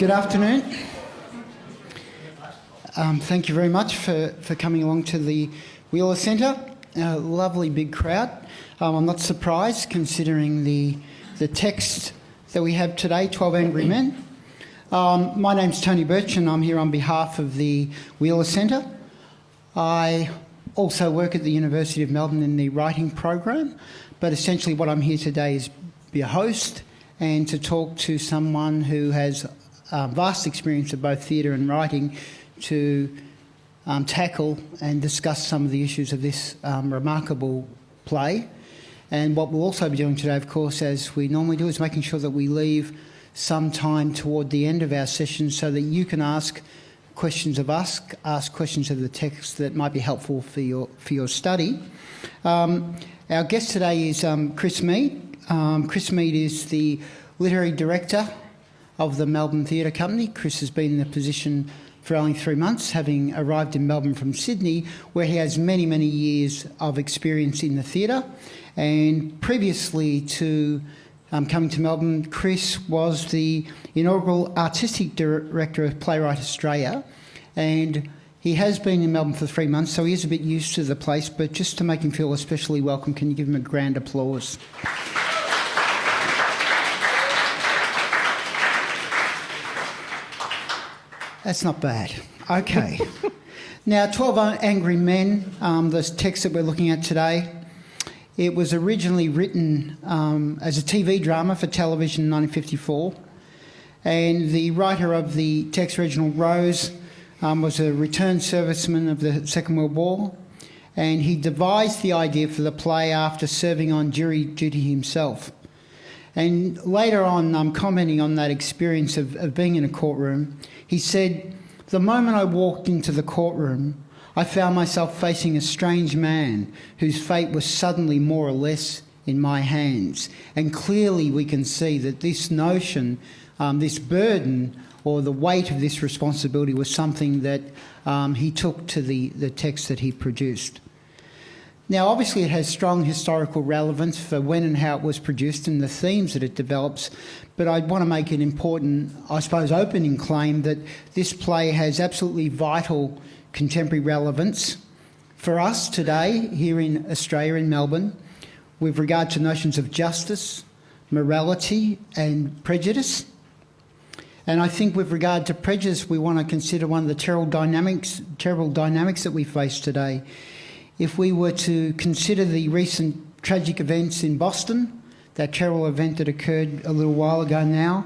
Good afternoon. Thank you very much for coming along to the Wheeler Centre. A lovely big crowd. I'm not surprised considering the text that we have today, 12 Angry Men. My name's Tony Birch and I'm here on behalf of the Wheeler Centre. I also work at the University of Melbourne in the writing program, but essentially what I'm here today is be a host and to talk to someone who has vast experience of both theatre and writing to tackle and discuss some of the issues of this remarkable play. And what we'll also be doing today, of course, as we normally do, is making sure that we leave some time toward the end of our session so that you can ask questions of us, ask questions of the text that might be helpful for your study. Our guest today is Chris Mead. Chris Mead is the Literary Director of the Melbourne Theatre Company. Chris has been in the position for only 3 months, having arrived in Melbourne from Sydney, where he has many, many years of experience in the theatre. And previously to coming to Melbourne, Chris was the inaugural Artistic Director of Playwright Australia, and he has been in Melbourne for 3 months, so he is a bit used to the place, but just to make him feel especially welcome, can you give him a grand applause? That's not bad. Okay. Now, 12 Angry Men, the text that we're looking at today, it was originally written as a TV drama for television in 1954, and the writer of the text, Reginald Rose, was a returned serviceman of the Second World War, and he devised the idea for the play after serving on jury duty himself. And later on, commenting on that experience of being in a courtroom, he said, "The moment I walked into the courtroom, I found myself facing a strange man whose fate was suddenly more or less in my hands." And clearly we can see that this notion, this burden or the weight of this responsibility was something that he took to the text that he produced. Now, obviously it has strong historical relevance for when and how it was produced and the themes that it develops, but I want to make an important, I suppose, opening claim that this play has absolutely vital contemporary relevance for us today here in Australia, in Melbourne, with regard to notions of justice, morality and prejudice. And I think with regard to prejudice, we want to consider one of the terrible dynamics that we face today. If we were to consider the recent tragic events in Boston, that terrible event that occurred a little while ago now,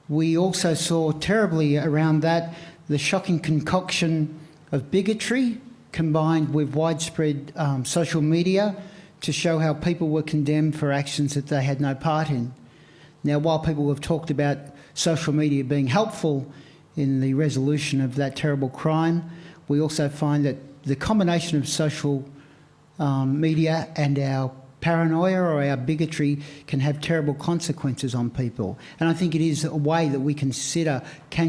we also saw terribly around that the shocking concoction of bigotry combined with widespread social media to show how people were condemned for actions that they had no part in. Now, while people have talked about social media being helpful in the resolution of that terrible crime, we also find that the combination of social media and our paranoia or our bigotry can have terrible consequences on people. And I think it is a way that we can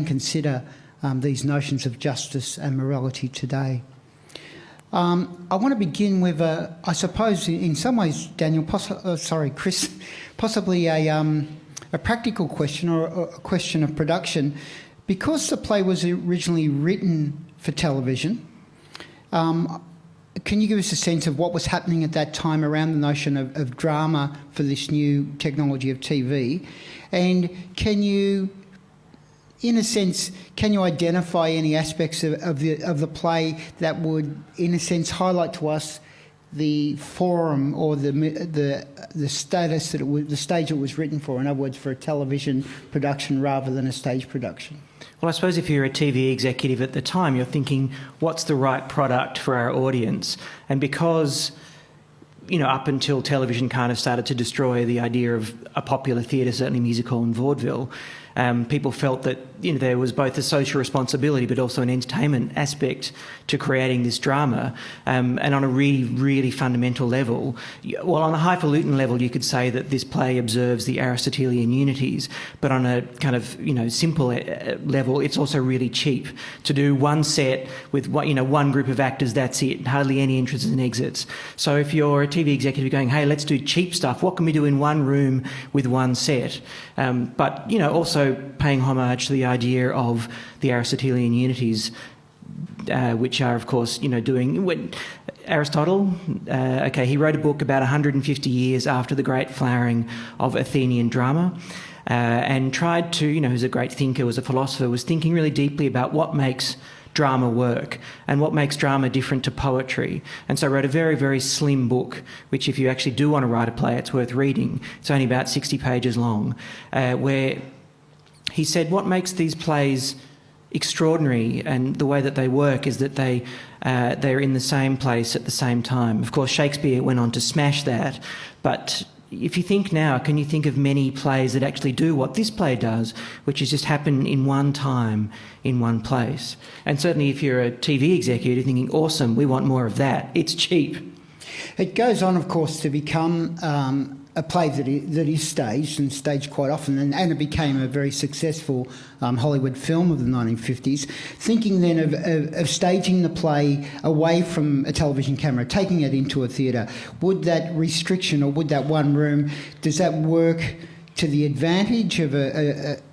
consider these notions of justice and morality today. I want to begin with, I suppose, in some ways, Chris, possibly a practical question or a question of production. Because the play was originally written for television, can you give us a sense of what was happening at that time around the notion of drama for this new technology of TV? And can you, in a sense, can you identify any aspects of the play that would, in a sense, highlight to us the forum or the status that the stage it was written for? In other words, for a television production rather than a stage production. Well, I suppose if you're a TV executive at the time, you're thinking, what's the right product for our audience? And because, up until television kind of started to destroy the idea of a popular theatre, certainly musical and vaudeville, people felt that there was both a social responsibility but also an entertainment aspect to creating this drama. And on a really, really fundamental level, well, on a highfalutin level, you could say that this play observes the Aristotelian unities, but on a kind of, simple level, it's also really cheap to do one set with, one group of actors, that's it, hardly any entrances and exits. So if you're a TV executive going, hey, let's do cheap stuff, what can we do in one room with one set? But, also also paying homage to the idea of the Aristotelian unities, which are, of course, doing... Aristotle, he wrote a book about 150 years after the great flowering of Athenian drama, and tried to, who's a great thinker, was a philosopher, was thinking really deeply about what makes drama work and what makes drama different to poetry. And so I wrote a very, very slim book, which if you actually do want to write a play, it's worth reading. It's only about 60 pages long, where he said what makes these plays extraordinary and the way that they work is that they're in the same place at the same time. Of course, Shakespeare went on to smash that, but if you think now, can you think of many plays that actually do what this play does, which is just happen in one time, in one place? And certainly if you're a TV executive thinking, awesome, we want more of that, it's cheap. It goes on, of course, to become a play that is staged, and staged quite often, and it became a very successful Hollywood film of the 1950s. Thinking then of staging the play away from a television camera, taking it into a theatre, would that restriction or would that one room, does that work to the advantage of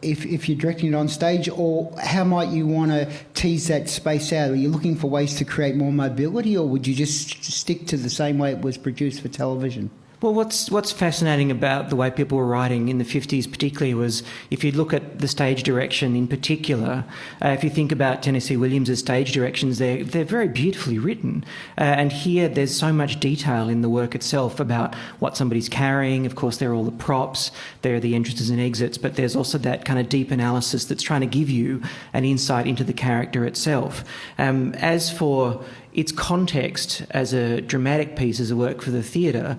if you're directing it on stage, or how might you want to tease that space out? Are you looking for ways to create more mobility, or would you just stick to the same way it was produced for television? Well, what's fascinating about the way people were writing in the 50s particularly was, if you look at the stage direction in particular, if you think about Tennessee Williams' stage directions, they're very beautifully written. And here there's so much detail in the work itself about what somebody's carrying. Of course, there are all the props, there are the entrances and exits, but there's also that kind of deep analysis that's trying to give you an insight into the character itself. As for its context as a dramatic piece, as a work for the theatre,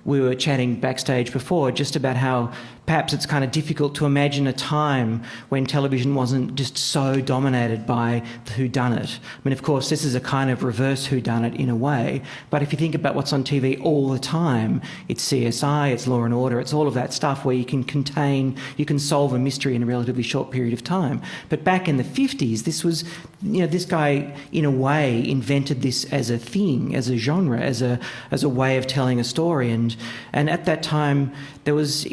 we were chatting backstage before just about how perhaps it's kind of difficult to imagine a time when television wasn't just so dominated by the whodunit. I mean, of course, this is a kind of reverse whodunit in a way, but if you think about what's on TV all the time, it's CSI, it's Law and Order, it's all of that stuff where you can solve a mystery in a relatively short period of time. But back in the 50s, this was, this guy, in a way, invented this as a thing, as a genre, as a way of telling a story. And at that time, there was...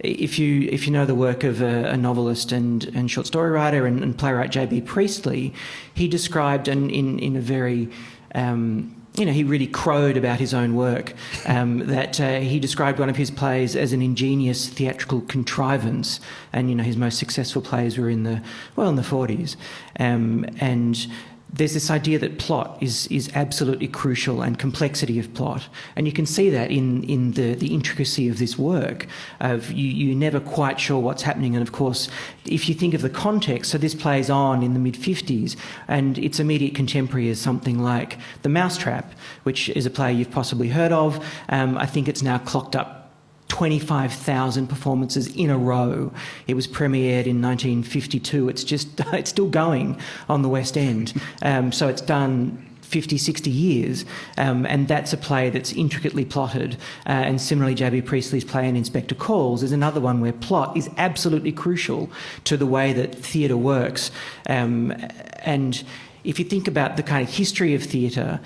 If you know the work of a novelist and short story writer and playwright J.B. Priestley, he described, and in a very, he really crowed about his own work, that he described one of his plays as an ingenious theatrical contrivance, and his most successful plays were in the 40s, and there's this idea that plot is absolutely crucial, and complexity of plot. And you can see that in the intricacy of this work. You're never quite sure what's happening. And of course, if you think of the context, so this plays on in the mid-50s, and its immediate contemporary is something like The Mousetrap, which is a play you've possibly heard of. I think it's now clocked up 25,000 performances in a row. It was premiered in 1952. It's still going on the West End. So it's done 50, 60 years, and that's a play that's intricately plotted. And similarly, J.B. Priestley's play in Inspector Calls is another one where plot is absolutely crucial to the way that theatre works. And if you think about the kind of history of theatre,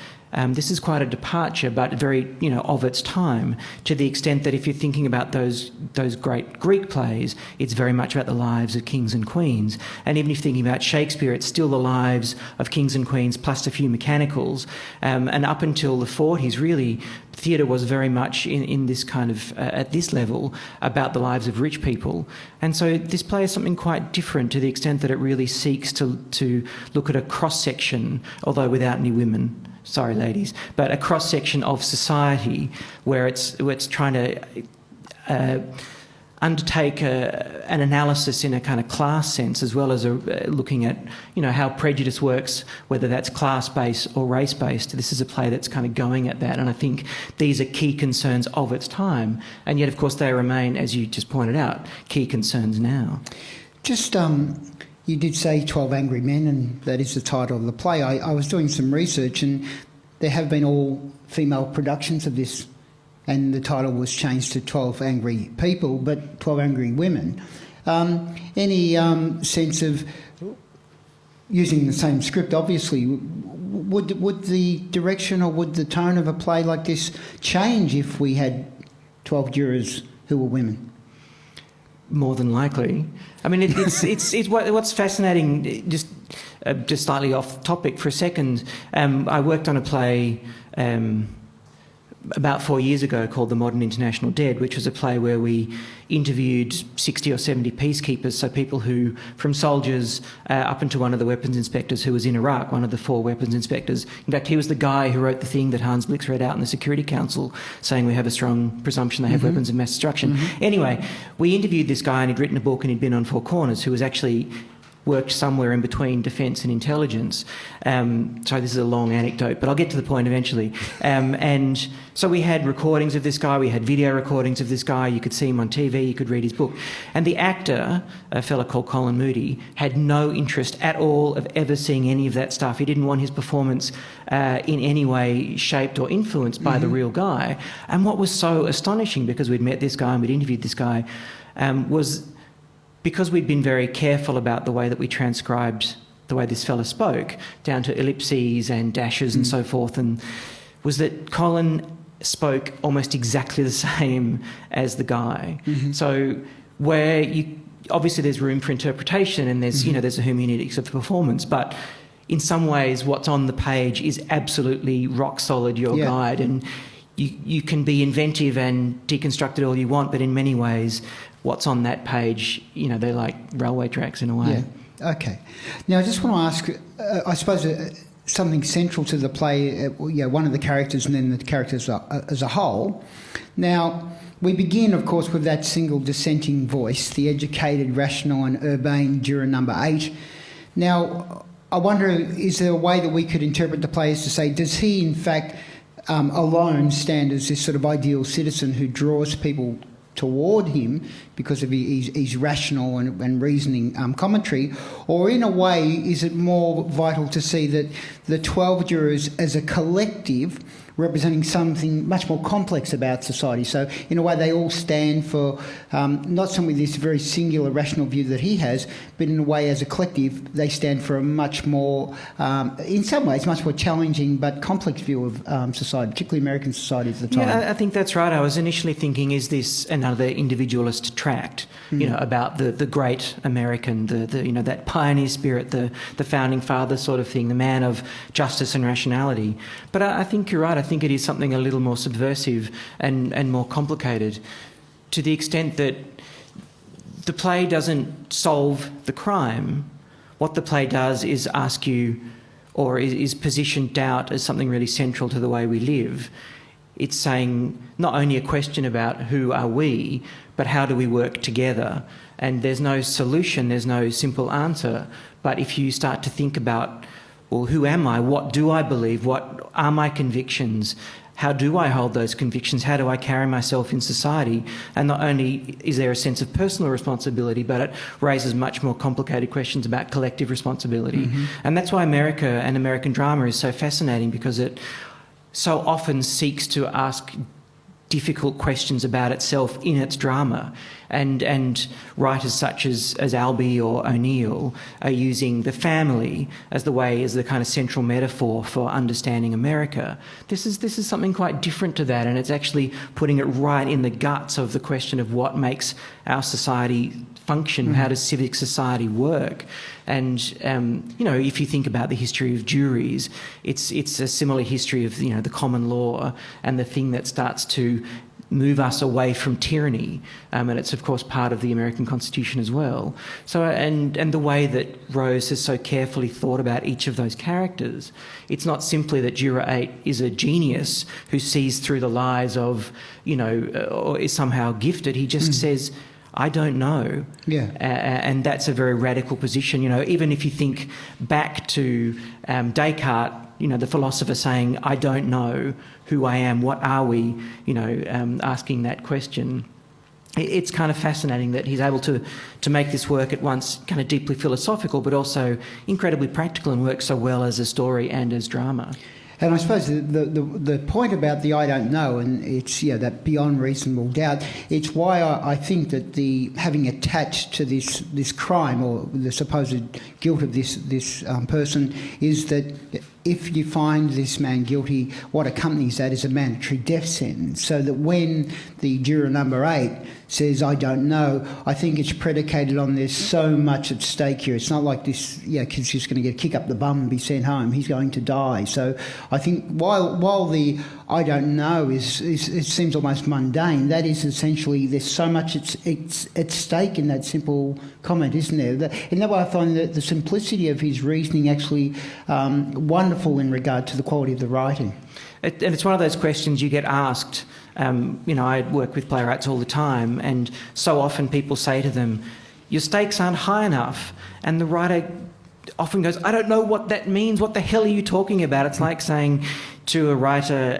this is quite a departure, but very, of its time, to the extent that if you're thinking about those great Greek plays, it's very much about the lives of kings and queens. And even if you're thinking about Shakespeare, it's still the lives of kings and queens plus a few mechanicals. And up until the 40s, really, theatre was very much in this kind of, at this level, about the lives of rich people. And so this play is something quite different to the extent that it really seeks to look at a cross-section, although without any women. Sorry, ladies, but a cross-section of society where it's trying to undertake an analysis in a kind of class sense, as well as looking at how prejudice works, whether that's class-based or race-based. This is a play that's kind of going at that, and I think these are key concerns of its time, and yet, of course, they remain, as you just pointed out, key concerns now. Just you did say 12 Angry Men, and that is the title of the play. I was doing some research, and there have been all-female productions of this, and the title was changed to 12 Angry People, but 12 Angry Women. Any sense of using the same script, obviously, would the direction or would the tone of a play like this change if we had 12 jurors who were women? more than likely. I mean, it's what's fascinating. Just slightly off topic for a second. I worked on a play about 4 years ago called The Modern International Dead, which was a play where we interviewed 60 or 70 peacekeepers, so people who, from soldiers up into one of the weapons inspectors who was in Iraq, one of the 4 weapons inspectors. In fact, he was the guy who wrote the thing that Hans Blix read out in the Security Council saying we have a strong presumption they have weapons of mass destruction. Anyway, we interviewed this guy and he'd written a book and he'd been on Four Corners, who was actually worked somewhere in between defence and intelligence. So this is a long anecdote, but I'll get to the point eventually. And so we had recordings of this guy, we had video recordings of this guy, you could see him on TV, you could read his book. And the actor, a fellow called Colin Moody, had no interest at all of ever seeing any of that stuff. He didn't want his performance in any way shaped or influenced by the real guy. And what was so astonishing, because we'd met this guy and we'd interviewed this guy, was because we'd been very careful about the way that we transcribed the way this fella spoke, down to ellipses and dashes and so forth, and was that Colin spoke almost exactly the same as the guy. So where obviously there's room for interpretation and there's, there's a hermeneutics of the performance, but in some ways what's on the page is absolutely rock solid your guide, and you can be inventive and deconstruct it all you want, but in many ways what's on that page, they're like railway tracks in a way. Yeah. Okay. Now, I just want to ask, I suppose something central to the play, one of the characters and then the characters as a whole. Now, we begin, of course, with that single dissenting voice, the educated, rational and urbane juror number 8. Now, I wonder, is there a way that we could interpret the play as to say, does he, in fact, alone stand as this sort of ideal citizen who draws people toward him because of his rational and reasoning commentary, or in a way is it more vital to see that the 12 jurors as a collective representing something much more complex about society? So in a way they all stand for not simply this very singular rational view that he has, but in a way as a collective they stand for a much more, in some ways, much more challenging but complex view of society, particularly American society at the time. Yeah, I think that's right. I was initially thinking, is this another individualist tract, about the great American, the that pioneer spirit, the founding father sort of thing, the man of justice and rationality. But I think you're right. I think it is something a little more subversive and more complicated, to the extent that the play doesn't solve the crime. What the play does is ask you, or is position doubt as something really central to the way we live. It's saying not only a question about who are we, but how do we work together? And there's no solution, there's no simple answer. But if you start to think about, well, who am I? What do I believe? What are my convictions? How do I hold those convictions? How do I carry myself in society? And not only is there a sense of personal responsibility, but it raises much more complicated questions about collective responsibility. And that's why America and American drama is so fascinating, because it so often seeks to ask difficult questions about itself in its drama, and writers such as Albee or O'Neill are using the family as the kind of central metaphor for understanding America. This is something quite different to that, and it's actually putting it right in the guts of the question of what makes our society function. How does civic society work? And if you think about the history of juries, it's a similar history of the common law and the thing that starts to move us away from tyranny, and it's of course part of the American Constitution as well. So and the way that Rose has so carefully thought about each of those characters, it's not simply that Juror 8 is a genius who sees through the lies of or is somehow gifted. He just says, I don't know. Yeah. And that's a very radical position. Even if you think back to Descartes, the philosopher saying, I don't know who I am, what are we, asking that question. It's kind of fascinating that he's able to make this work at once kind of deeply philosophical, but also incredibly practical, and work so well as a story and as drama. And I suppose the point about the I don't know, and it's that beyond reasonable doubt, it's why I think that the having attached to this crime, or the supposed guilt of this person, is that if you find this man guilty, what accompanies that is a mandatory death sentence. So that when the juror number 8 says, I don't know, I think it's predicated on there's so much at stake here. It's not like this kid's just going to get a kick up the bum and be sent home. He's going to die. So I think while the I don't know it seems almost mundane, that is essentially there's so much it's at stake in that simple comment, isn't there? In that way I find that the simplicity of his reasoning actually wonderful in regard to the quality of the writing. And it's one of those questions you get asked. I work with playwrights all the time, and so often people say to them, your stakes aren't high enough. And the writer often goes, I don't know what that means. What the hell are you talking about? It's like saying to a writer,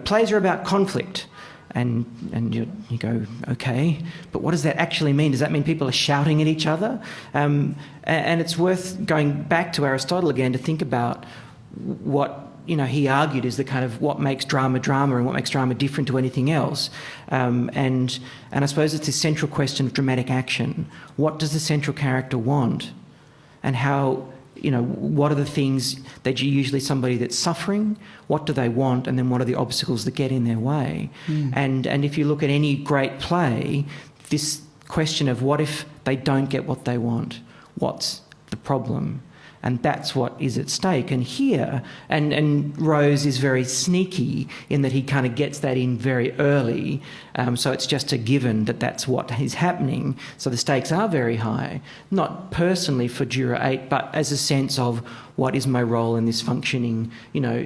plays are about conflict. And you go, okay, but what does that actually mean? Does that mean people are shouting at each other? And it's worth going back to Aristotle again to think about what he argued is the kind of what makes drama drama and what makes drama different to anything else. And I suppose it's this central question of dramatic action. What does the central character want? And how, what are the things that usually somebody that's suffering, what do they want? And then what are the obstacles that get in their way? And if you look at any great play, this question of what if they don't get what they want? What's the problem? And that's what is at stake. And here, and Rose is very sneaky in that he kind of gets that in very early. So it's just a given that that's what is happening. So the stakes are very high, not personally for Juror 8, but as a sense of what is my role in this functioning,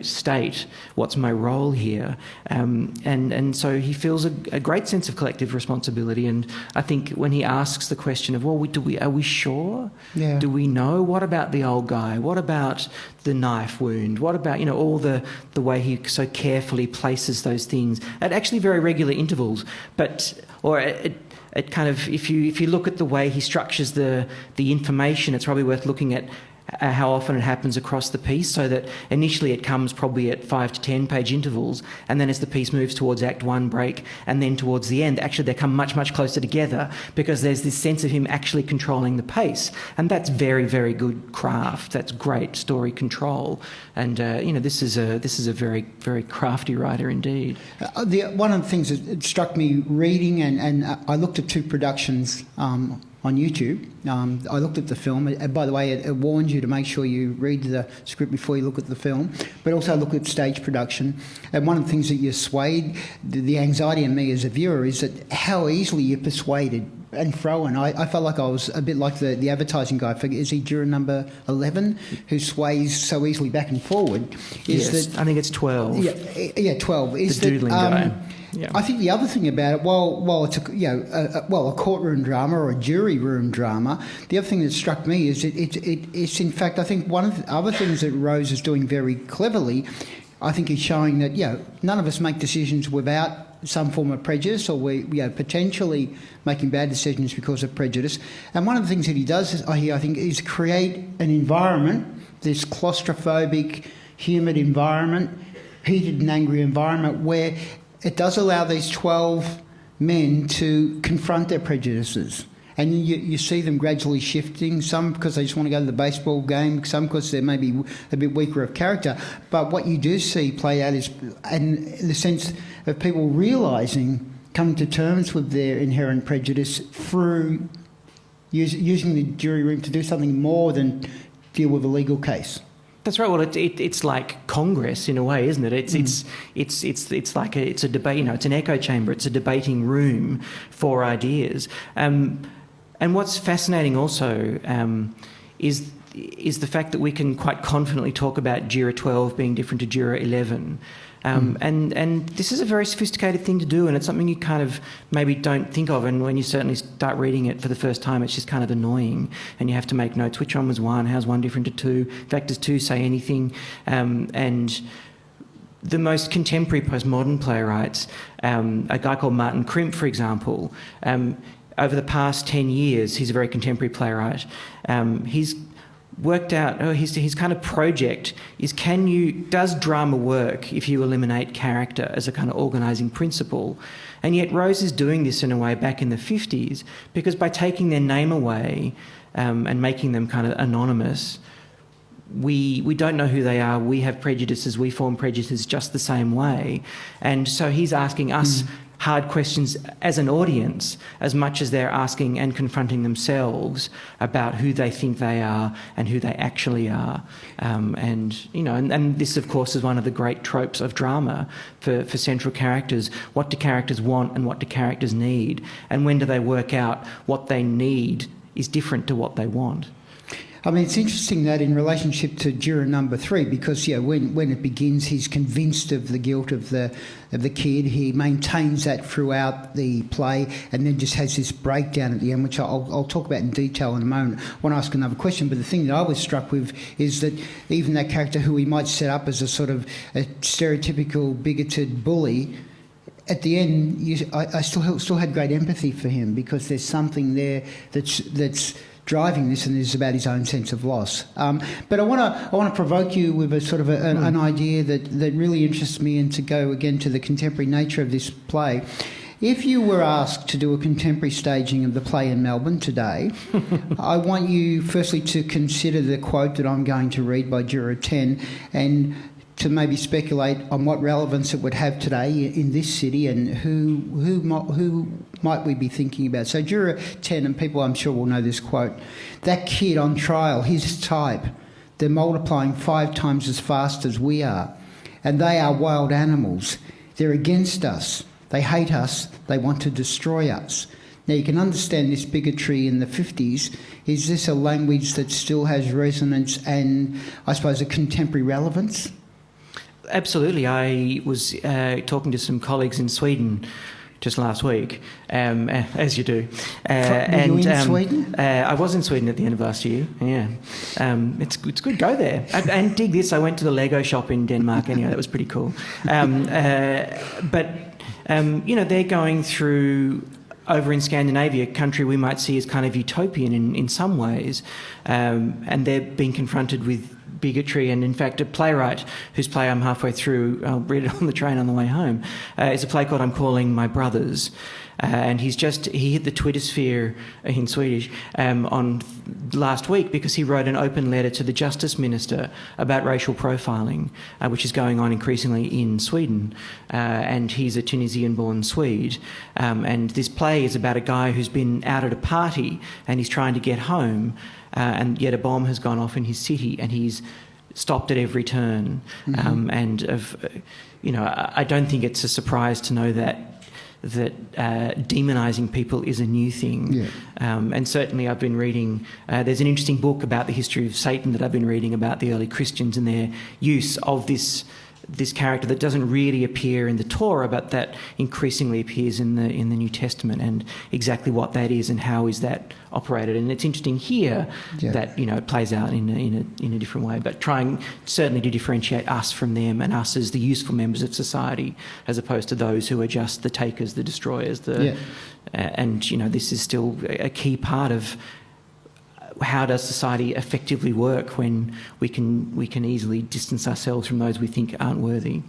state? What's my role here? And so he feels a great sense of collective responsibility. And I think when he asks the question of, are we sure? Yeah. Do we know? What about the old guy? What about the knife wound? What about, all the way he so carefully places those things at actually very regular intervals? It kind of, if you look at the way he structures the information, it's probably worth looking at how often it happens across the piece, so that initially it comes probably at 5 to 10 page intervals, and then as the piece moves towards Act 1 break and then towards the end, actually they come much, much closer together because there's this sense of him actually controlling the pace, and that's very, very good craft. That's great story control, and this is a very, very crafty writer indeed. One of the things that struck me reading, and I looked at 2 productions on YouTube. I looked at the film. By the way, it warns you to make sure you read the script before you look at the film, but also look at stage production. And one of the things that you're swayed, the anxiety in me as a viewer, is that how easily you're persuaded and thrown. I felt like I was a bit like the advertising guy. Is he juror number 11 who sways so easily back and forward? Yes, I think it's 12. Yeah, 12. The doodling guy. Yeah. I think the other thing about it, while it's a courtroom drama or a jury room drama, the other thing that struck me is it's in fact, I think one of the other things that Rose is doing very cleverly, I think, is showing that none of us make decisions without some form of prejudice, or we potentially making bad decisions because of prejudice. And one of the things that he does I think is create an environment, this claustrophobic, humid environment, heated and angry environment, where it does allow these 12 men to confront their prejudices. And you see them gradually shifting, some because they just want to go to the baseball game, some because they're maybe a bit weaker of character. But what you do see play out is in the sense of people realising, coming to terms with their inherent prejudice through using the jury room to do something more than deal with a legal case. That's right. Well, it's like Congress in a way, isn't it? It's like it's a debate. It's an echo chamber. It's a debating room for ideas. And what's fascinating also is the fact that we can quite confidently talk about Juror 12 being different to Juror 11. And this is a very sophisticated thing to do, and it's something you kind of maybe don't think of, and when you certainly start reading it for the first time, it's just kind of annoying, and you have to make notes. Which one was 1? How's 1 different to 2? In fact, does 2 say anything? And the most contemporary postmodern playwrights, a guy called Martin Crimp, for example, over the past 10 years, he's a very contemporary playwright, he's worked out, his kind of project is, does drama work if you eliminate character as a kind of organising principle? And yet Rose is doing this in a way back in the 50s, because by taking their name away and making them kind of anonymous, we don't know who they are. We have prejudices. We form prejudices just the same way. And so he's asking us hard questions as an audience, as much as they're asking and confronting themselves about who they think they are and who they actually are. And this, of course, is one of the great tropes of drama for central characters. What do characters want and what do characters need? And when do they work out what they need is different to what they want? I mean, it's interesting that in relationship to juror number 3, because when it begins, he's convinced of the guilt of the kid. He maintains that throughout the play, and then just has this breakdown at the end, which I'll talk about in detail in a moment. I want to ask another question, but the thing that I was struck with is that even that character, who we might set up as a sort of a stereotypical bigoted bully, at the end, I still had great empathy for him, because there's something there that's driving this, and it's about his own sense of loss. But I want to provoke you with a sort of an idea that really interests me, and to go again to the contemporary nature of this play. If you were asked to do a contemporary staging of the play in Melbourne today, I want you firstly to consider the quote that I'm going to read by Juror 10, and to maybe speculate on what relevance it would have today in this city, and who might we be thinking about. So Juror 10, and people I'm sure will know this quote: "That kid on trial, his type, they're multiplying 5 times as fast as we are, and they are wild animals. They're against us. They hate us. They want to destroy us." Now, you can understand this bigotry in the 50s. Is this a language that still has resonance and, I suppose, a contemporary relevance? Absolutely. I was talking to some colleagues in Sweden just last week, as you do. Were you in Sweden? I was in Sweden at the end of last year, yeah. It's good, go there. And dig this, I went to the Lego shop in Denmark anyway, that was pretty cool. But they're going through, over in Scandinavia, a country we might see as kind of utopian in some ways, and they're being confronted with bigotry. And in fact, a playwright whose play I'm halfway through, I'll read it on the train on the way home, is a play called I'm Calling My Brothers. And he hit the Twitter sphere in Swedish on last week, because he wrote an open letter to the Justice Minister about racial profiling, which is going on increasingly in Sweden. And he's a Tunisian-born Swede. And this play is about a guy who's been out at a party and he's trying to get home, and yet a bomb has gone off in his city, and he's stopped at every turn. I don't think it's a surprise to know that demonising people is a new thing. Yeah. And certainly I've been reading, there's an interesting book about the history of Satan that I've been reading about the early Christians and their use of this character that doesn't really appear in the Torah, but that increasingly appears in the New Testament, and exactly what that is and how is that operated. And it's interesting here that it plays out in a different way, but trying certainly to differentiate us from them, and us as the useful members of society, as opposed to those who are just the takers, the destroyers. And this is still a key part of how does society effectively work when we can easily distance ourselves from those we think aren't worthy.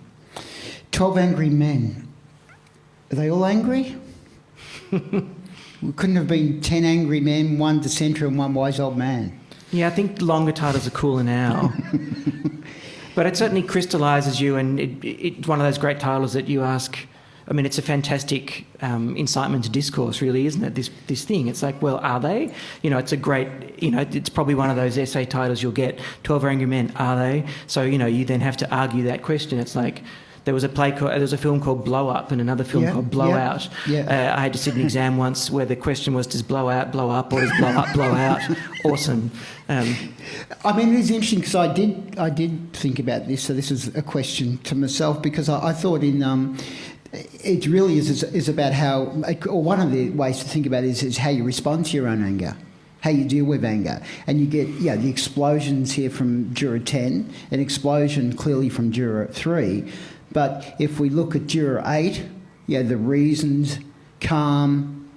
12 angry men. Are they all angry? We couldn't have been 10 angry men, 1 dissenter and 1 wise old man. Yeah, I think longer titles are cooler now. But it certainly crystallises you, and it's one of those great titles that you ask. I mean, it's a fantastic incitement to discourse, really, isn't it? This thing. It's like, well, are they? It's a great. It's probably one of those essay titles you'll get. 12 Angry Men. Are they? So you then have to argue that question. It's like there was a film called Blow Up and another film called Blow Out. Yeah. I had to sit an exam once where the question was, does blow out blow up, or does blow up blow out? Awesome. I mean, it is interesting, because I did think about this. So this is a question to myself, because I thought it really is about how, or one of the ways to think about it is how you respond to your own anger, how you deal with anger. And you get, the explosions here from Juror 10, an explosion clearly from Juror 3. But if we look at Juror 8, the reasoned, calm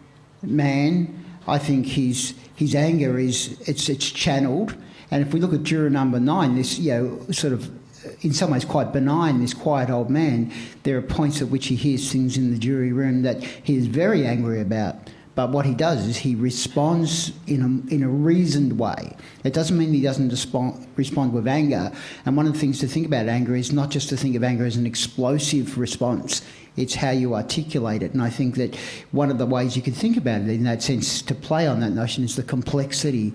man, I think his anger it's channeled. And if we look at Juror number 9, this, sort of, in some ways quite benign, this quiet old man, there are points at which he hears things in the jury room that he is very angry about, But what he does is he responds in a reasoned way. It doesn't mean he doesn't respond with anger. And one of the things to think about anger is not just to think of anger as an explosive response. It's how you articulate it. And I think that one of the ways you can think about it in that sense, to play on that notion, is the complexity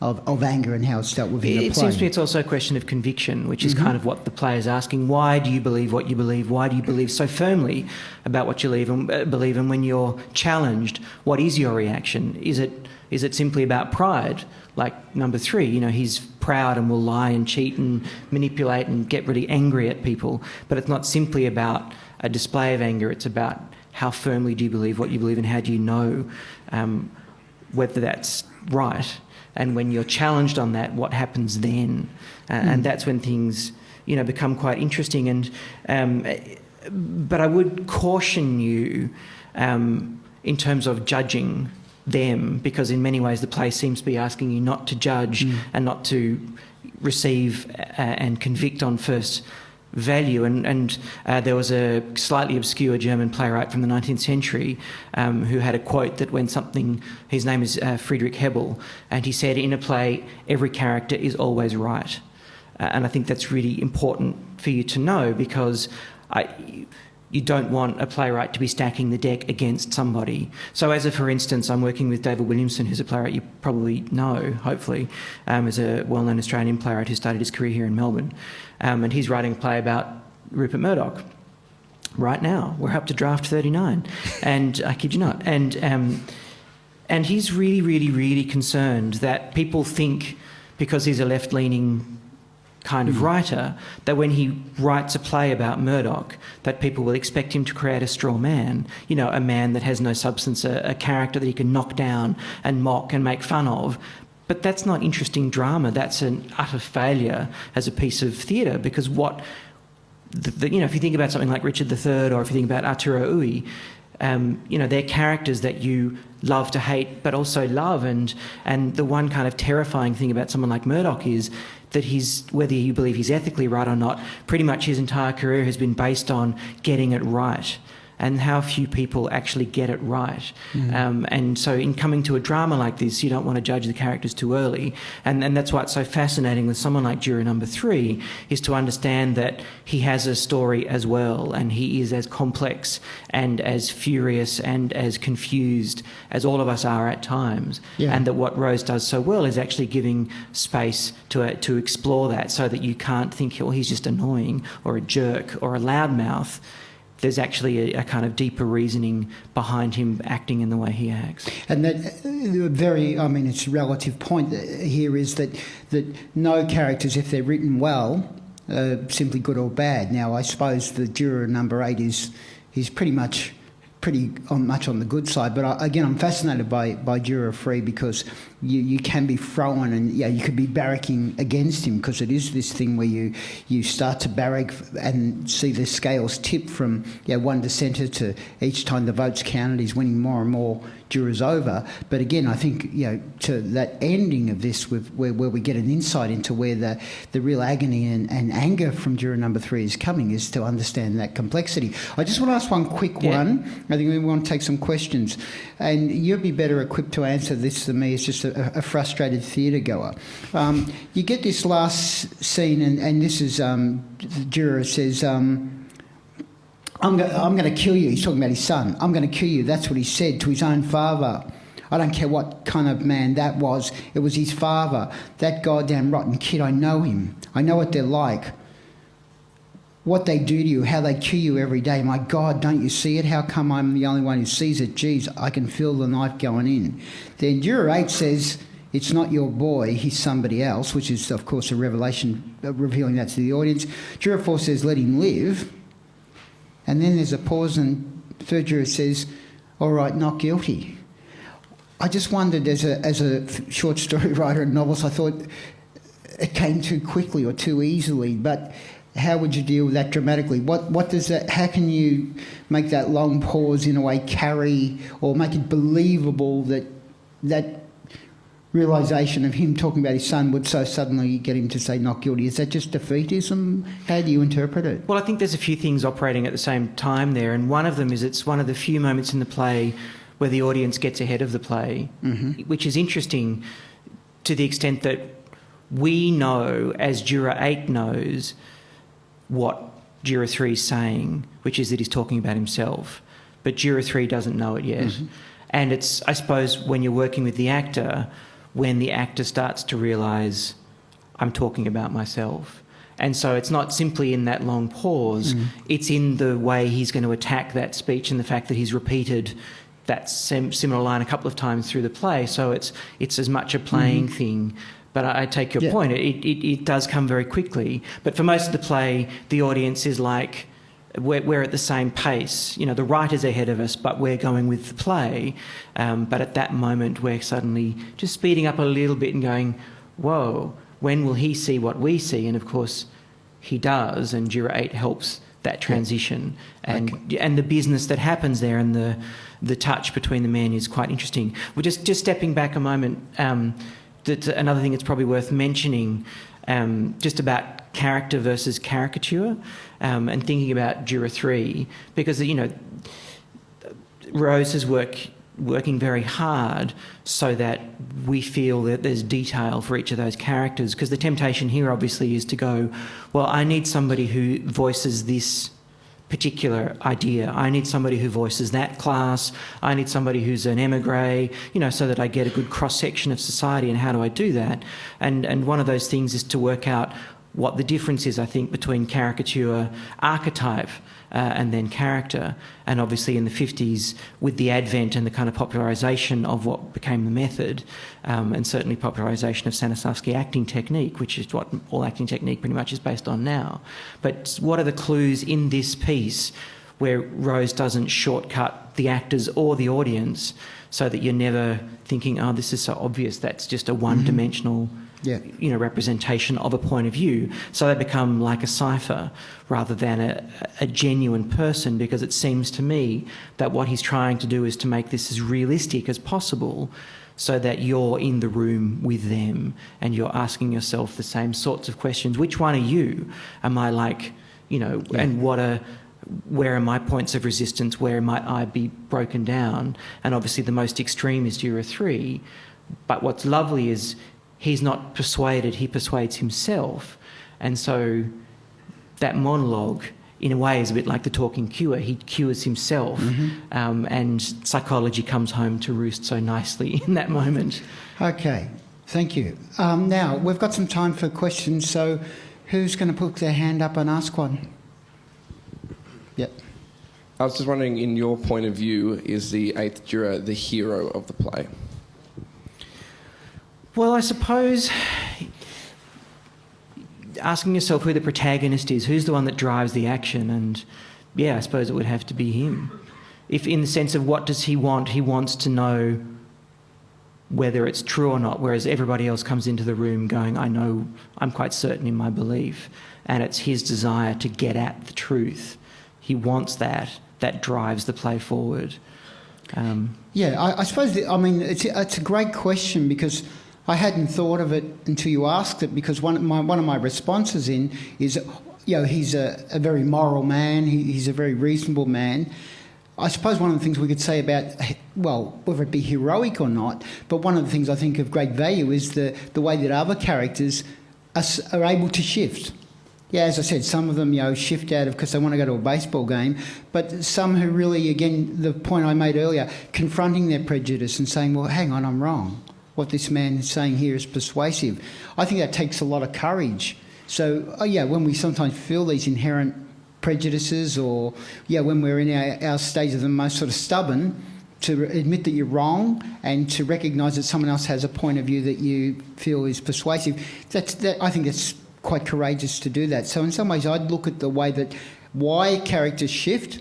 of anger and how it's dealt with in the play. It seems to me it's also a question of conviction, which is kind of what the play is asking. Why do you believe what you believe? Why do you believe so firmly about what you believe? And when you're challenged, what is your reaction? Is it simply about pride? Like number 3, he's proud and will lie and cheat and manipulate and get really angry at people. But it's not simply about a display of anger. It's about how firmly do you believe what you believe, and how do you know whether that's right. And when you're challenged on that, what happens then? And that's when things, become quite interesting. But I would caution you in terms of judging them, because in many ways the play seems to be asking you not to judge and not to receive and convict on first value. And there was a slightly obscure German playwright from the 19th century who had a quote that went something, his name is Friedrich Hebel, and he said, in a play, every character is always right. And I think that's really important for you to know, because you don't want a playwright to be stacking the deck against somebody. So for instance, I'm working with David Williamson, who's a playwright you probably know, hopefully, is a well-known Australian playwright who started his career here in Melbourne. And he's writing a play about Rupert Murdoch. Right now, we're up to draft 39, and I kid you not. And he's really, really, really concerned that people think, because he's a left-leaning kind of writer, that when he writes a play about Murdoch, that people will expect him to create a straw man, a man that has no substance, a character that he can knock down and mock and make fun of. But that's not interesting drama. That's an utter failure as a piece of theatre, because if you think about something like Richard III, or if you think about Arturo Ui, they're characters that you love to hate but also love. And the one kind of terrifying thing about someone like Murdoch is that whether you believe he's ethically right or not, pretty much his entire career has been based on getting it right. And how few people actually get it right. And so in coming to a drama like this, you don't want to judge the characters too early. And that's why it's so fascinating with someone like juror number 3, is to understand that he has a story as well, and he is as complex and as furious and as confused as all of us are at times. Yeah. And that what Rose does so well is actually giving space to explore that, so that you can't think, well, he's just annoying or a jerk or a loudmouth. There's actually a kind of deeper reasoning behind him acting in the way he acts. And that it's a relative point here is that no characters, if they're written well, are simply good or bad. Now, I suppose the juror number 8 is pretty much on the good side, but I'm fascinated by juror 3, because you can be thrown, and you could be barracking against him, because it is this thing where you start to barrack and see the scales tip from 1 dissenter to each time the votes counted, he's winning more and more jurors over. But again, I think to that ending of this, where we get an insight into where the real agony and anger from juror number 3 is coming, is to understand that complexity. I just want to ask one quick one. I think we want to take some questions, and you'll be better equipped to answer this than me. It's just a frustrated theatre goer. You get this last scene, and this is the juror says, I'm going to kill you. He's talking about his son. I'm going to kill you. That's what he said to his own father. I don't care what kind of man that was. It was his father. That goddamn rotten kid, I know him. I know what they're like. What they do to you, how they kill you every day. My God, don't you see it? How come I'm the only one who sees it? Geez, I can feel the knife going in. Then juror 8 says, it's not your boy, he's somebody else, which is, of course, a revelation, revealing that to the audience. Juror 4 says, let him live. And then there's a pause, and third juror says, all right, not guilty. I just wondered, as a short story writer and novelist, I thought it came too quickly or too easily, but how would you deal with that dramatically? What does that? How can you make that long pause in a way carry, or make it believable that realisation of him talking about his son would so suddenly get him to say not guilty? Is that just defeatism? How do you interpret it? Well, I think there's a few things operating at the same time there, and one of them is it's one of the few moments in the play where the audience gets ahead of the play, which is interesting to the extent that we know, as Juror 8 knows, what Juror 3 is saying, which is that he's talking about himself. But Juror 3 doesn't know it yet. And it's, I suppose, when you're working with the actor, when the actor starts to realise, I'm talking about myself. And so it's not simply in that long pause, it's in the way he's going to attack that speech and the fact that he's repeated that similar line a couple of times through the play. So it's as much a playing thing. But I take your point. It does come very quickly. But for most of the play, the audience is like, we're at the same pace. You know, the writer's ahead of us, but we're going with the play. But at that moment, we're suddenly just speeding up a little bit and going, whoa, when will he see what we see? And of course, he does. And Juror 8 helps that transition. And the business that happens there and the touch between the men is quite interesting. We're just stepping back a moment. Another thing that's probably worth mentioning, just about character versus caricature, and thinking about Juror 3, because, you know, Rose is working very hard so that we feel that there's detail for each of those characters, because the temptation here obviously is to go, well, I need somebody who voices this particular idea. I need somebody who voices that class. I need somebody who's an emigre, you know, so that I get a good cross-section of society. And how do I do that? And one of those things is to work out what the difference is, I think, between caricature, archetype, and then character. And obviously in the 50s, with the advent and the kind of popularisation of what became the method, and certainly popularisation of Stanislavski acting technique, which is what all acting technique pretty much is based on now. But what are the clues in this piece where Rose doesn't shortcut the actors or the audience so that you're never thinking, oh, this is so obvious, that's just a one-dimensional you know, representation of a point of view. So they become like a cipher rather than a genuine person, because it seems to me that what he's trying to do is to make this as realistic as possible so that you're in the room with them and you're asking yourself the same sorts of questions. Which one are you? Am I like, you know, and where are my points of resistance? Where might I be broken down? And obviously the most extreme is Juror 3. But what's lovely is he's not persuaded, he persuades himself. And so that monologue, in a way, is a bit like the talking cure. He cures himself, and psychology comes home to roost so nicely in that moment. Okay, thank you. Now, we've got some time for questions, so who's going to put their hand up and ask one? Yep. I was just wondering, in your point of view, is the eighth juror the hero of the play? Well, I suppose asking yourself who the protagonist is, who's the one that drives the action, and yeah, I suppose it would have to be him. If in the sense of what does he want, he wants to know whether it's true or not, whereas everybody else comes into the room going, I know, I'm quite certain in my belief, and it's his desire to get at the truth. He wants that drives the play forward. I suppose, it's a great question, because I hadn't thought of it until you asked it, because one of my responses is, you know, he's a very moral man, he's a very reasonable man. I suppose one of the things we could say about, well, whether it be heroic or not, but one of the things I think of great value is the way that other characters are able to shift. Yeah, as I said, some of them, you know, shift out of because they want to go to a baseball game, but some who really, again, the point I made earlier, confronting their prejudice and saying, well, hang on, I'm wrong. What this man is saying here is persuasive. I think that takes a lot of courage. So, when we sometimes feel these inherent prejudices, or, when we're in our stage of the most sort of stubborn, to admit that you're wrong and to recognise that someone else has a point of view that you feel is persuasive, I think that's quite courageous to do that. So in some ways I'd look at the way that why characters shift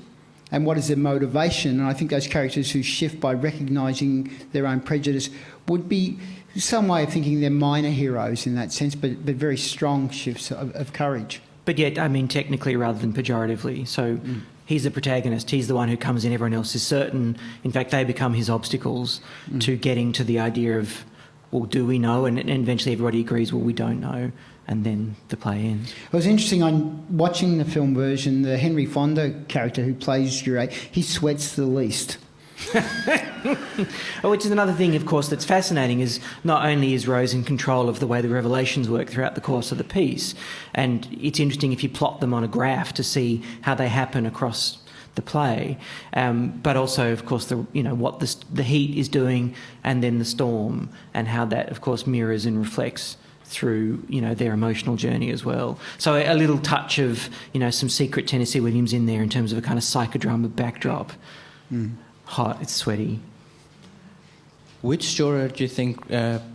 and what is their motivation, and I think those characters who shift by recognising their own prejudice would be some way of thinking they're minor heroes in that sense, but very strong shifts of courage. But yet, I mean, technically rather than pejoratively. So he's the protagonist, he's the one who comes in, everyone else is certain. In fact, they become his obstacles to getting to the idea of, well, do we know? And eventually everybody agrees, well, we don't know. And then the play ends. It was interesting, on watching the film version, the Henry Fonda character who plays Juror 8, he sweats the least. Which is another thing, of course, that's fascinating, is not only is Rose in control of the way the revelations work throughout the course of the piece, and it's interesting if you plot them on a graph to see how they happen across the play, but also, of course, what the heat is doing, and then the storm, and how that, of course, mirrors and reflects through their emotional journey as well. So a little touch of some secret Tennessee Williams in there in terms of a kind of psychodrama backdrop. Hot, it's sweaty. Which juror do you think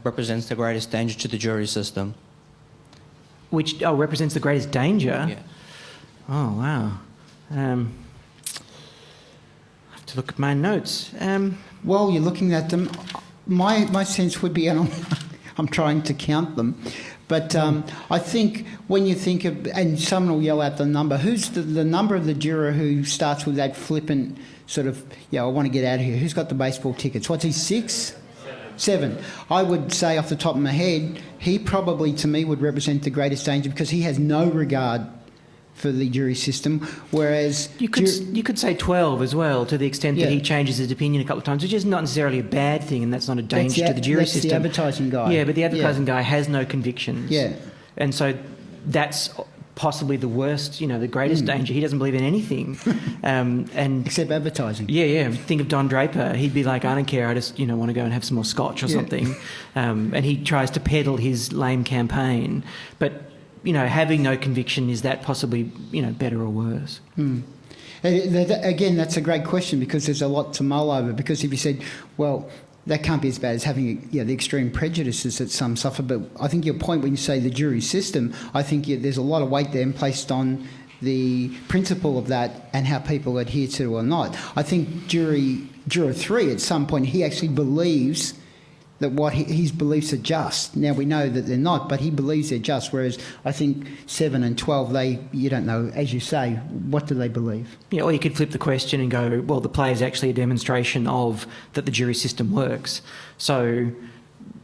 represents the greatest danger to the jury system? Which represents the greatest danger? Yeah. Oh wow. I have to look at my notes. While you're looking at them, my sense would be, and I'm trying to count them, but I think when you think of, and someone will yell out the number, who's the number of the juror who starts with that flippant sort of, I want to get out of here. Who's got the baseball tickets? What's he, 6? 7. I would say off the top of my head, he probably to me would represent the greatest danger because he has no regard for the jury system, whereas... You could say 12 as well, to the extent that he changes his opinion a couple of times, which is not necessarily a bad thing, and that's not a danger to the jury system. That's the advertising guy. Yeah, but the advertising guy has no convictions. Yeah. And so that's possibly the worst, the greatest danger. He doesn't believe in anything. And except advertising. Yeah. Think of Don Draper. He'd be like, I don't care, I just, want to go and have some more scotch or something. And he tries to peddle his lame campaign. But... having no conviction, is that possibly, better or worse? Again, that's a great question because there's a lot to mull over. Because if you said, well, that can't be as bad as having the extreme prejudices that some suffer. But I think your point when you say the jury system, I think there's a lot of weight there placed on the principle of that and how people adhere to it or not. I think juror 3 at some point, he actually believes that what his beliefs are just. Now, we know that they're not, but he believes they're just, whereas I think 7 and 12, you don't know, as you say, what do they believe? Yeah, or you could flip the question and go, well, the play is actually a demonstration of that the jury system works. So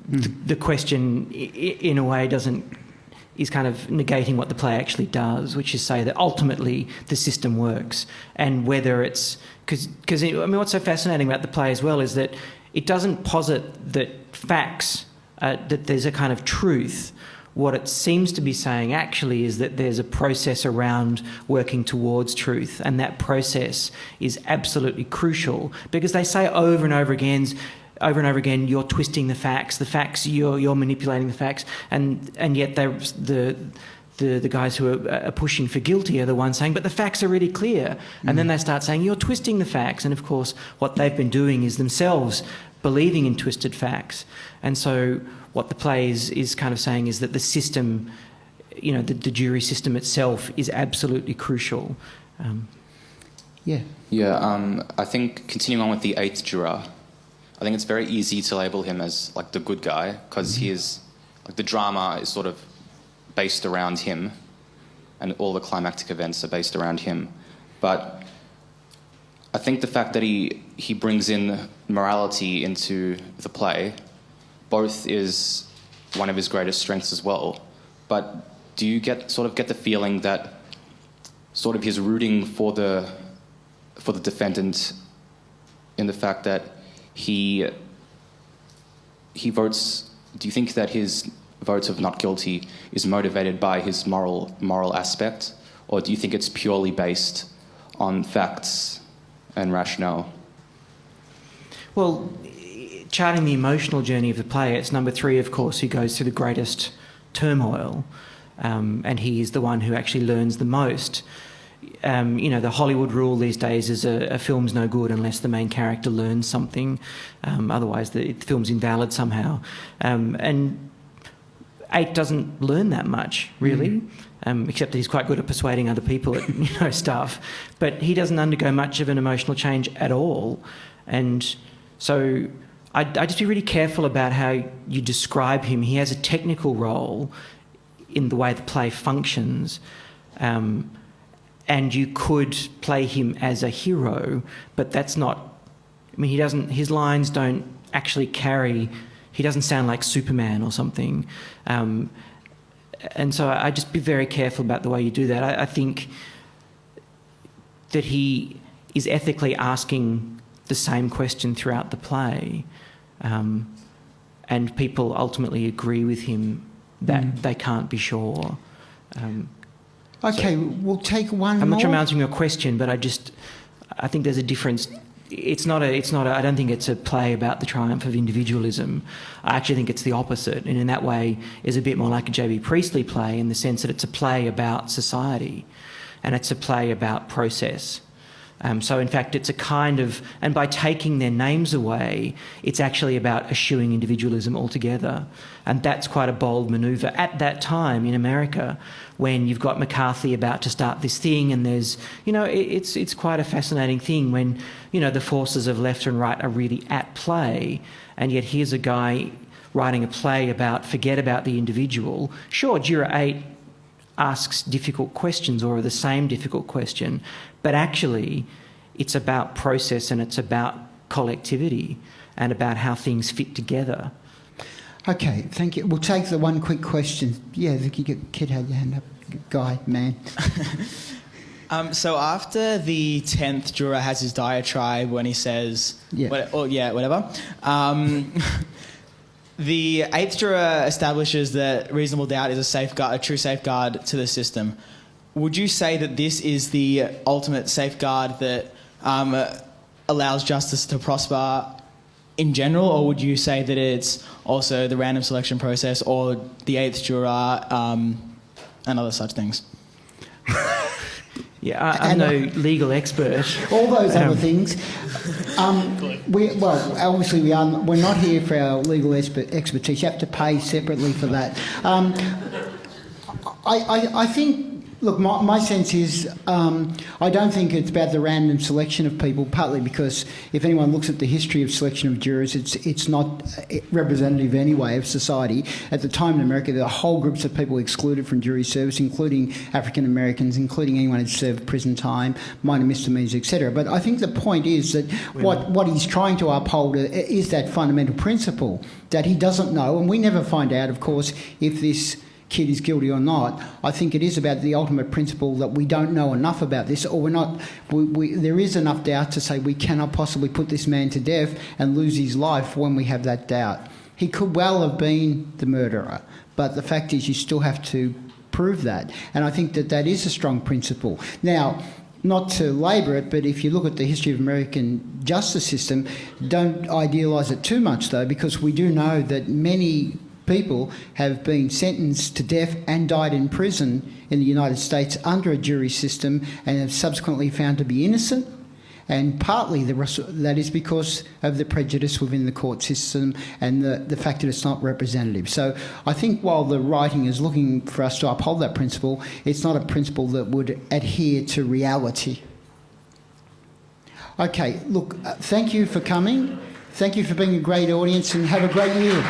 the question, in a way, is kind of negating what the play actually does, which is say that ultimately the system works. And whether it's... Because what's so fascinating about the play as well is that it doesn't posit that facts, that there's a kind of truth. What it seems to be saying actually is that there's a process around working towards truth, and that process is absolutely crucial because they say over and over again, you're twisting the facts, you're manipulating the facts, and yet the guys who are pushing for guilty are the ones saying, but the facts are really clear. And then they start saying, you're twisting the facts. And of course, what they've been doing is themselves believing in twisted facts. And so what the play is kind of saying is that the system, the jury system itself is absolutely crucial. I think continuing on with the 8th juror, I think it's very easy to label him as like the good guy because he is, like the drama is sort of based around him and all the climactic events are based around him. But I think the fact that he brings in morality into the play, both is one of his greatest strengths as well. But do you get the feeling that sort of his rooting for the defendant in the fact that he votes? Do you think that his vote of not guilty is motivated by his moral aspect, or do you think it's purely based on facts and rationale? Well, charting the emotional journey of the play, it's number 3, of course, who goes through the greatest turmoil, and he is the one who actually learns the most. The Hollywood rule these days is a film's no good unless the main character learns something. Otherwise, the film's invalid somehow. And 8 doesn't learn that much, really, except that he's quite good at persuading other people at stuff. But he doesn't undergo much of an emotional change at all. And so I'd just be really careful about how you describe him. He has a technical role in the way the play functions. And you could play him as a hero, but that's not... I mean, his lines don't actually carry... He doesn't sound like Superman or something. And so I'd just be very careful about the way you do that. I think that he is ethically asking the same question throughout the play, and people ultimately agree with him that they can't be sure. Okay, we'll take one I'm more. not sure I'm answering your question, but I think there's a difference. I don't think it's a play about the triumph of individualism. I actually think it's the opposite, and in that way is a bit more like a J.B. Priestley play in the sense that it's a play about society and it's a play about process. So in fact it's a kind of, and by taking their names away, it's actually about eschewing individualism altogether. And that's quite a bold manoeuvre at that time in America, when you've got McCarthy about to start this thing, and there's, it's quite a fascinating thing when, the forces of left and right are really at play, and yet here's a guy writing a play about forget about the individual. Sure, Juror 8 asks difficult questions, or the same difficult question, but actually it's about process and it's about collectivity and about how things fit together. Okay, thank you. We'll take the one quick question. Yeah, the kid had your hand up. Guy, man. So after the 10th juror has his diatribe when he says, whatever, the 8th juror establishes that reasonable doubt is a true safeguard to the system. Would you say that this is the ultimate safeguard that allows justice to prosper in general, or would you say that it's also the random selection process or the 8th juror and other such things? Yeah, I'm no legal expert. All those other things. Obviously we're not here for our legal expertise. You have to pay separately for that. I think, look, my sense is I don't think it's about the random selection of people, partly because if anyone looks at the history of selection of jurors, it's not representative anyway of society. At the time in America, there were whole groups of people excluded from jury service, including African Americans, including anyone who'd served prison time, minor misdemeanors, etc. But I think the point is that what he's trying to uphold is that fundamental principle that he doesn't know, and we never find out, of course, if this kid is guilty or not. I think it is about the ultimate principle that we don't know enough about this, or we're not. There is enough doubt to say we cannot possibly put this man to death and lose his life when we have that doubt. He could well have been the murderer, but the fact is you still have to prove that, and I think that is a strong principle. Now, not to labour it, but if you look at the history of American justice system, don't idealise it too much though, because we do know that many people have been sentenced to death and died in prison in the United States under a jury system and have subsequently found to be innocent, and partly that is because of the prejudice within the court system and the fact that it's not representative. So I think while the writing is looking for us to uphold that principle, it's not a principle that would adhere to reality. Okay, look, thank you for coming. Thank you for being a great audience, and have a great year.